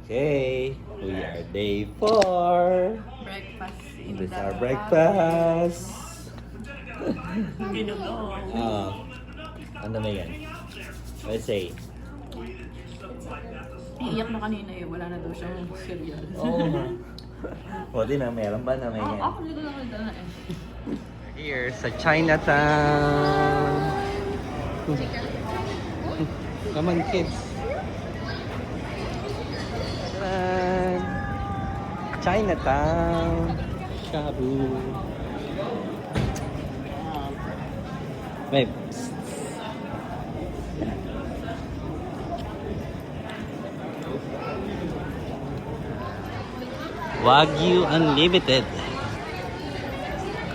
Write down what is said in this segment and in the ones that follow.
Okay, we are day 4. Breakfast in This is the our breakfast. Ginugong. Ano na yan? Let's say. Iiyak na kanina eh. Wala na daw siyang cereal. Oh. Buti na, meron ba na may yan? Ako dito lang dala eh. Here sa Chinatown. Come on, kids. Tadaan! Chinatown. Shabu. Babe. Wagyu Unlimited.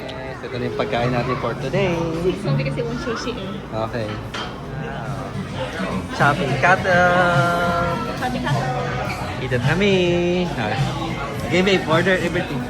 Yes, ito na yung pagkain natin for today. Sabi kasi yung sushi eh. Okay. Shopping cattle. Sabi ka. Ito kami. Okay, babe, order everything.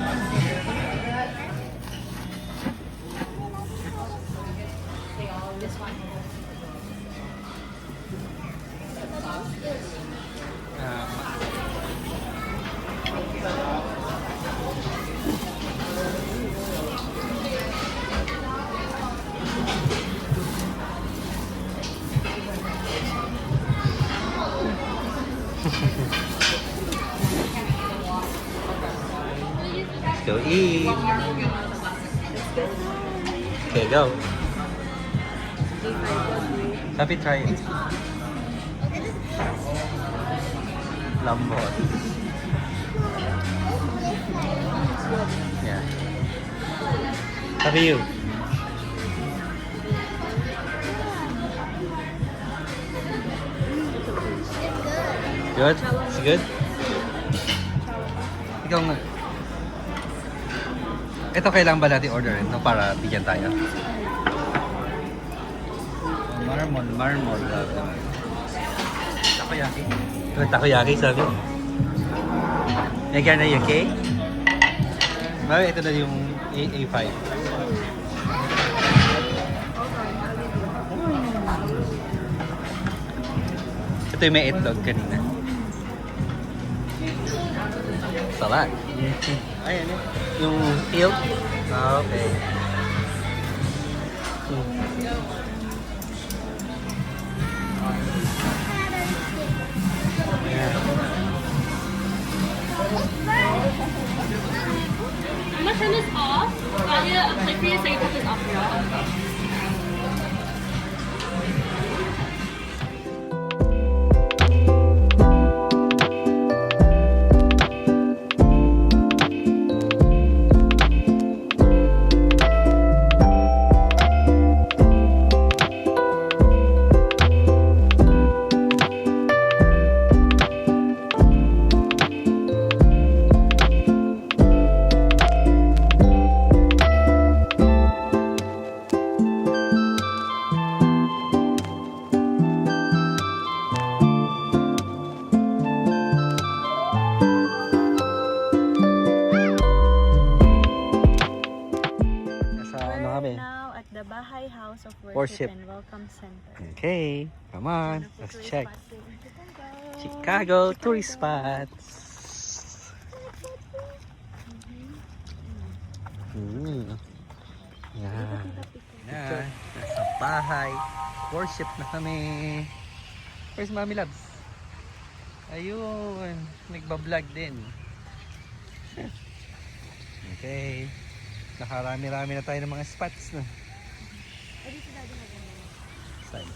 Let's go eat. Okay, go. Happy try it. Lambot. Yeah. Happy you. Good? It's good? Ikaw nga. Ito kailangan ba natin orderin no, para bigyan tayo? Marmol. Takoyaki. Takoyaki sabi. Nagyan na yung cake? Ito na yung A5. Ito yung may itlog kanina. Salad. Ayan eh. Yung field? Okay. Mushroom is off. Like for you say this is off now. Now at the Bahay House of Worship. Worship and Welcome Center. Okay, come on. Let's Tourist check. spots in Chicago. Chicago tourist spots. Yan. Yan. Nasa bahay. Worship na kami. Where's Mami Labs? Ayun. Nagbablog din. Okay. Nakarami-rami na tayo ng mga spots na. Saan?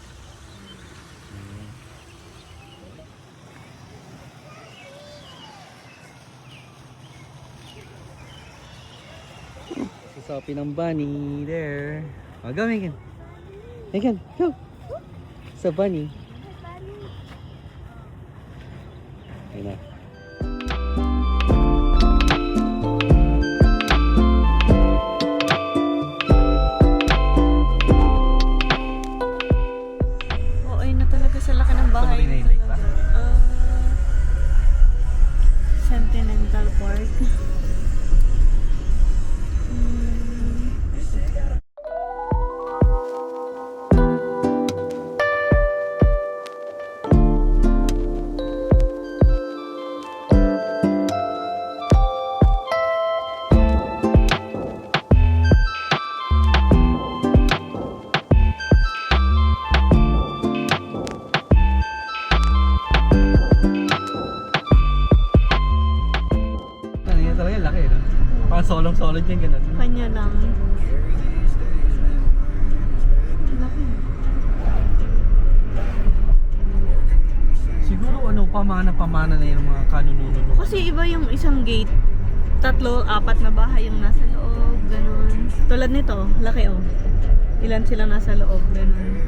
Sa ng bunny there. Oh, go Megan. Megan, go. Sa bunny. Ayun na. Oo, ayun na talaga sa laki ng bahay. Ito Lake ba? Continental Park. Tulad niyan, ganun. Kanya lang. Laki. Siguro ano, pamana na yung mga kanununo. Kasi iba yung isang gate. 3, 4 na bahay yung nasa loob. Ganun. Tulad nito, laki oh. Ilan silang nasa loob. Ganun.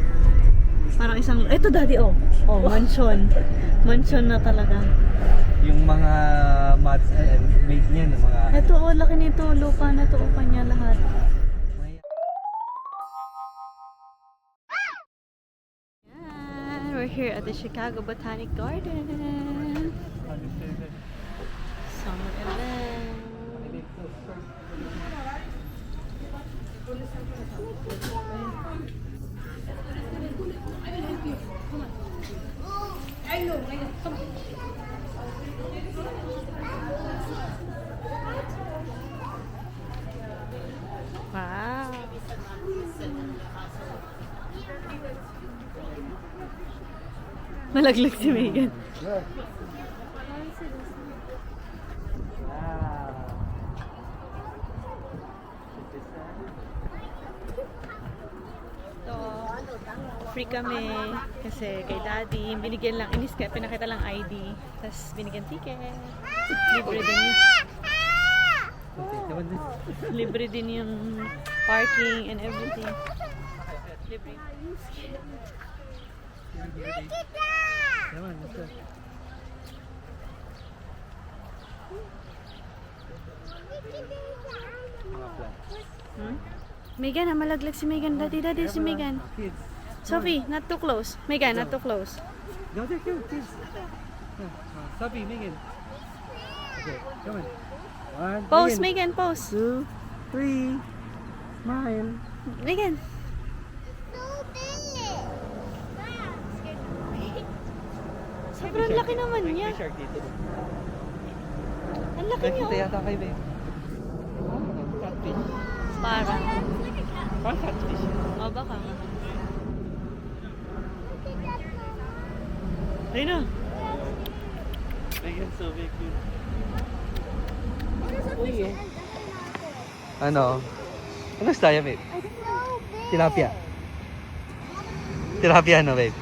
Parang isang... Ito daddy oh. Oh, mansion. Mansion na talaga. Yung mga mats, made niyan, yung mga... Ito oh, laki nito. Lupa na to. Oh, kanya lahat. Yan, we're here at the Chicago Botanic Garden. Summer event. Wow. Malaglag si Megan. Free kami kasi kay daddy binigyan lang, inis kaya pinakita lang ID tapos binigyan ticket. Libre din libre din yung parking and everything. Libre. Megan, malaglag si Megan. Daddy si Megan. Sophie, not too close. Megan, not too close. Go there, go, please. Sophie, Megan. Okay, come on. 1, Pose, Megan, pose. 2, 3, smile. Megan. Sobrang laki naman niya. May shark dito. Ang laki niya. Nakita Oh. yata kay Babe. Catfish. Parang. Parang catfish. O, baka nga. Ayun na. Megan, so big. Ano? Ano gusto tayo, babe? Tilapia. Tilapia, no, babe?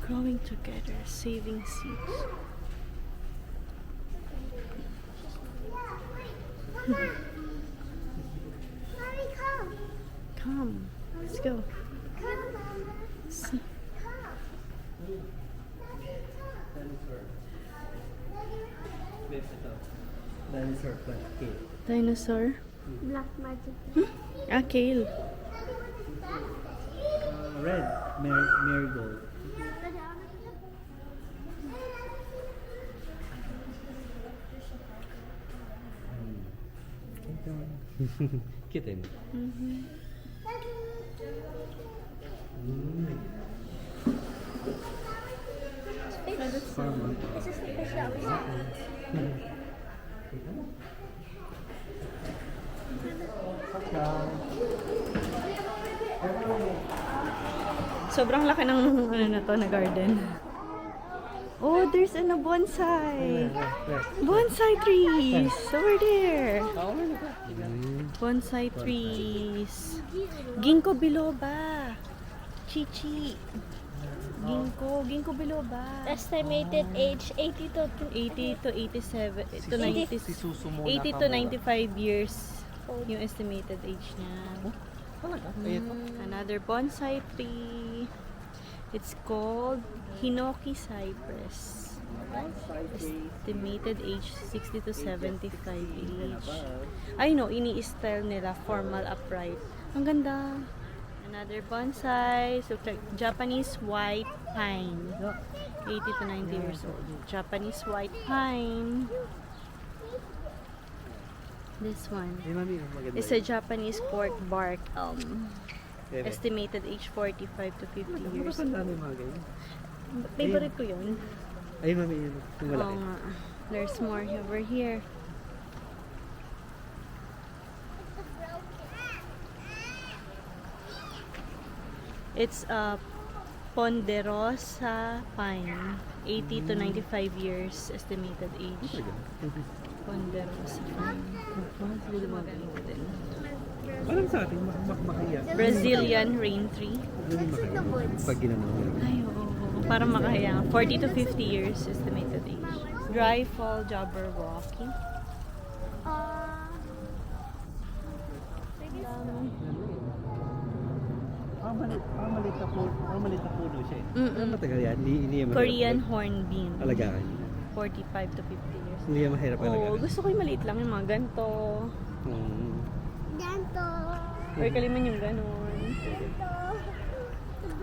Growing together, saving seeds. Mommy, come. Come, let's go. Come, Mama. See. Babe, ito. Dinosaur plant cake. Dinosaur. Black magic. Ah, kale. Red. Marigold. Kitten. Farmer. This is the fish. Sobrang laki ng ano na to na garden. Oh, there's a bonsai. Bonsai trees over there. Bonsai trees. Ginkgo biloba. Chichi. Ginkgo biloba. Estimated age 80 to 80 to 87 to 90 80 to 95 years yung estimated age niya. Another bonsai tree. It's called Hinoki cypress. Estimated age 60 to 75 age. I know, ini-style nila formal upright. Ang ganda. Another bonsai. So, Japanese white pine. 80 to 90 years old. Japanese white pine. This one. Hey, mami, maganda. It's a Japanese cork bark elm. Estimated age 45 to 50 years. Matanda na yung mga ganyan. Favorite ko yun. Ay, mami, yun. Yung Oo malaki. nga. There's more over here. It's a Ponderosa pine. 80 to 95 years estimated age. Ponderosa pine. Maganda din. Parang sa atin, makaya. Brazilian rain tree. Pag ginano. Ay, oo. Parang makahaya. 40 to 50 years estimated age. Dry fall Jabberwocky. Maliit na puno siya eh. Mm-mm. Matagal yan. Hindi yan mahirap. Korean hornbeam. Alagaan. 45 to 50 years. Hindi yan mahirap Oo, alagaan. gusto ko yung maliit lang yung mga ganito. Ganto. Or kaliman yung ganon.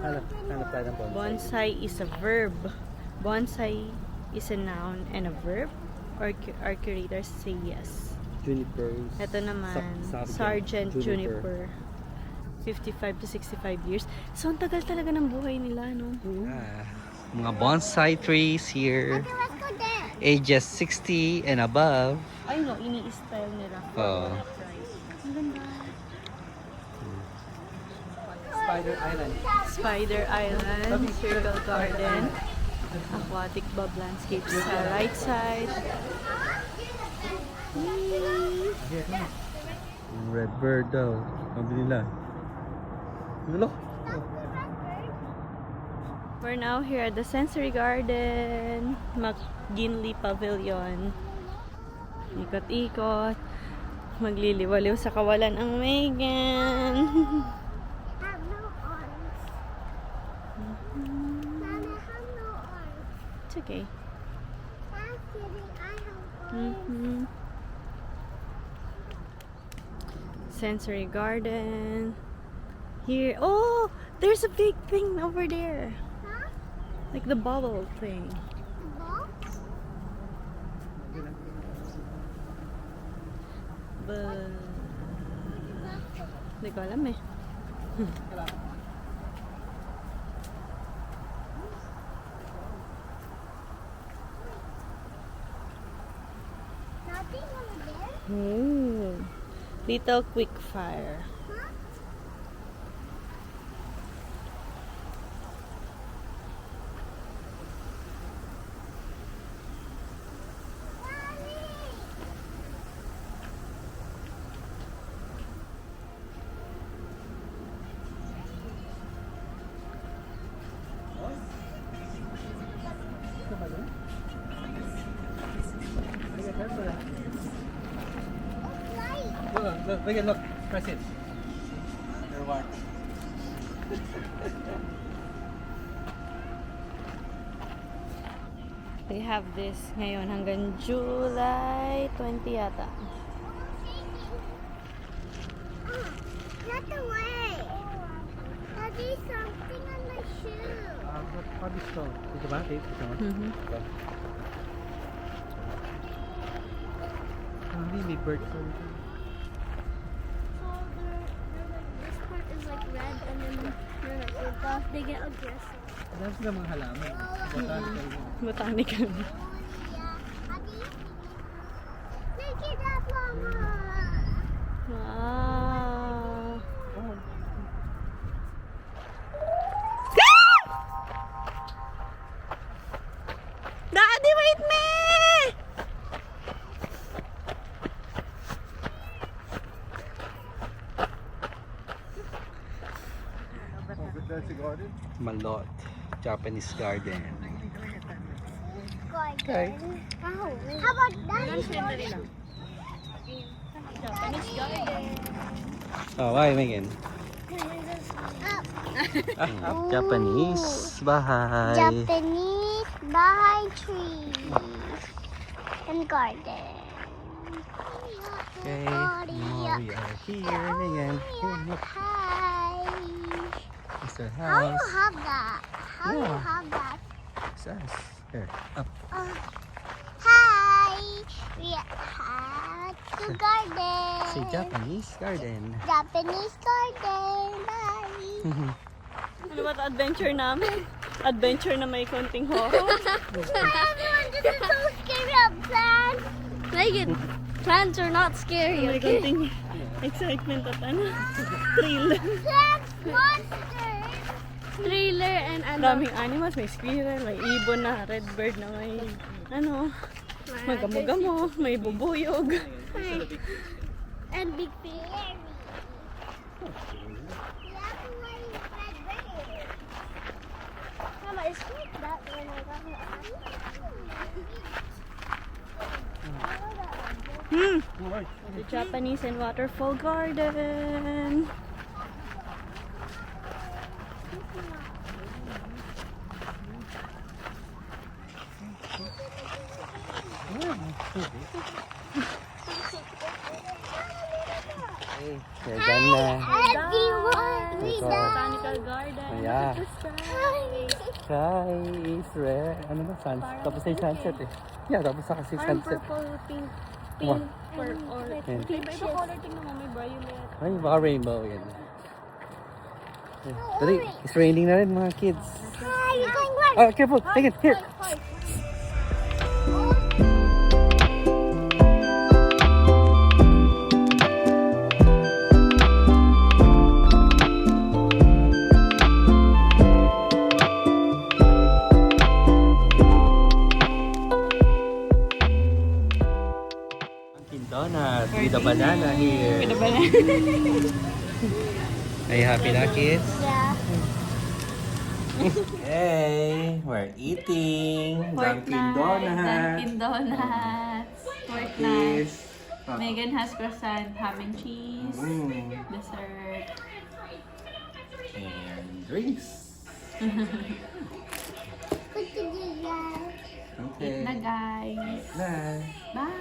Hanap tayo ng bonsai. Bonsai is a verb. Bonsai is a noun and a verb. Our curators say yes. Junipers. Ito naman, Sergeant Juniper. 55 to 65 years. So, ang tagal talaga ng buhay nila, no? Mga bonsai trees here. Let's go there. Ages 60 and above. Ay, no, ini-style nila. Oo. Ang ganda. Spider Island. Spider Island, Circle Garden, aquatic bub landscapes sa right side. Red bird daw. Mabili nila. Look. We're now here at the Sensory Garden, McGinley Pavilion. Ikot-ikot. Magliliwaliw sa kawalan ang Megan. Have no arms. Mama, have no arms. It's okay. I'm kidding. I have arms. Sensory Garden. Here. Oh, there's a big thing over there. Huh? Like the bubble thing. The ball? But hindi ko alam eh. Nothing over there? Ooh. Little quick fire. Huh? Look, press it. Reward. We have this ngayon hanggang July 20 yata. Not the way. Daddy, something on my shoe. What is ito? Ito ba? Tape? Ito ba? Ito. Hindi, may bird. So this part is like red, and then they get aggressive. Dahil sila mga halaman. Botanical. Botanical. Yeah. Daddy, look at that, Mama. Wow. Oh. Daddy, wait me! Malot. Japanese garden. Garden. Okay. How about Daddy's garden? Japanese garden. Oh, why, Megan? Up. Japanese bahay. Japanese bahay trees and garden. Okay, now we are here, Megan. Here, look. Hi. Mr. How you House. have that? How you Yeah. have that? It's us. Here, up. Hi. We had the garden. Say Japanese garden. Japanese garden. Bye. Ano ba ito adventure namin? Adventure na may konting horror. Everyone, this is so scary outside. Megan, plants are not scary, May okay? konting excitement at ano? Thrill. Plants, monsters. Thriller and ano. Daming animals. May squirrel, may ibon na, red bird na may ano, magamo-gamo, may bubuyog. And big fairy. Mama, it's like that when I got The Japanese and Waterfall Garden. Okay, we're done na. Ito. Botanical Garden. Yeah. Sky is red. Ano ba? Tapos na yung sunset eh. Yeah, tapos na kasi Parang sunset. purple, pink, Wow. purple. Yan. Iba-iba color. Tingnan mo, may violet. Ay, baka rainbow yan. Dali, it's raining na rin mga kids. Hi, you're going right. Oh, careful. Take it. Here. Dunkin' Donuts with a banana here. With a banana. Are you happy na, kids? Yeah. Hey, we're eating Dunkin' Donuts. Dunkin' Donuts. Fortnite. Kids. Megan has croissant, ham and cheese, Mm. dessert. And drinks. Look at this guy. Okay. Eat na guys. Bye. Bye!